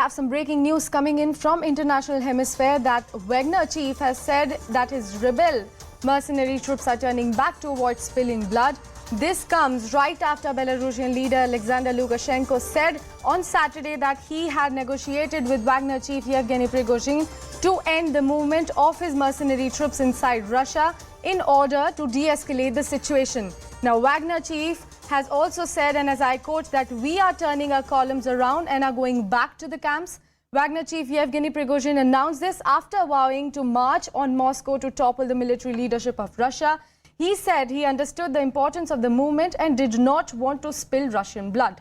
Have some breaking news coming in from international hemisphere that Wagner chief has said that his rebel mercenary troops are turning back to avoid spilling blood. This comes right after Belarusian leader Alexander Lukashenko said on Saturday that he had negotiated with Wagner chief Yevgeny Prigozhin to end the movement of his mercenary troops inside Russia in order to de-escalate the situation. Now, Wagner chief has also said, and as I quote, that we are turning our columns around and are going back to the camps. Wagner chief Yevgeny Prigozhin announced this after vowing to march on Moscow to topple the military leadership of Russia. He said he understood the importance of the movement and did not want to spill Russian blood.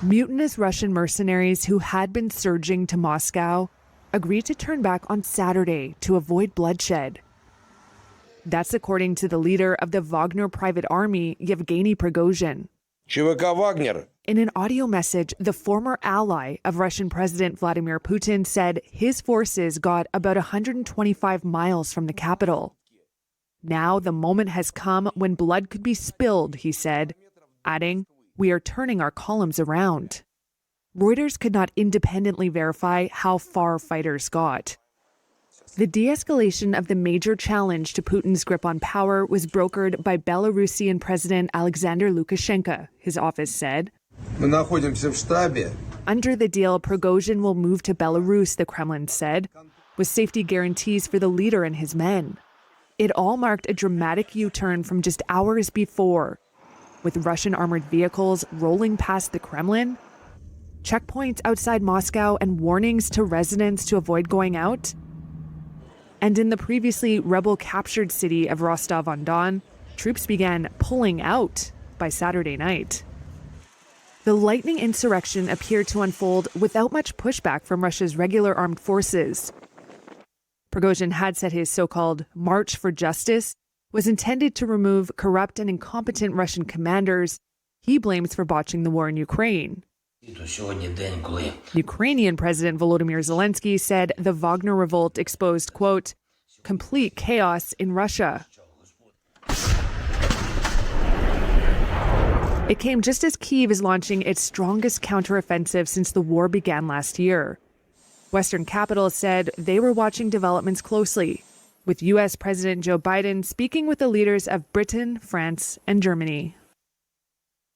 Mutinous Russian mercenaries who had been surging to Moscow agreed to turn back on Saturday to avoid bloodshed. That's according to the leader of the Wagner private army, Yevgeny Prigozhin. Wagner. In an audio message, the former ally of Russian President Vladimir Putin said his forces got about 125 miles from the capital. Now the moment has come when blood could be spilled, he said, adding, "We are turning our columns around." Reuters could not independently verify how far fighters got. The de-escalation of the major challenge to Putin's grip on power was brokered by Belarusian President Alexander Lukashenko, his office said. Under the deal, Prigozhin will move to Belarus, the Kremlin said, with safety guarantees for the leader and his men. It all marked a dramatic U-turn from just hours before, with Russian armored vehicles rolling past the Kremlin, checkpoints outside Moscow, and warnings to residents to avoid going out. And in the previously rebel-captured city of Rostov-on-Don, troops began pulling out by Saturday night. The lightning insurrection appeared to unfold without much pushback from Russia's regular armed forces. Prigozhin had said his so-called March for Justice was intended to remove corrupt and incompetent Russian commanders he blames for botching the war in Ukraine. Ukrainian President Volodymyr Zelensky said the Wagner revolt exposed, quote, complete chaos in Russia. It came just as Kyiv is launching its strongest counteroffensive since the war began last year. Western capitals said they were watching developments closely, with U.S. President Joe Biden speaking with the leaders of Britain, France, and Germany.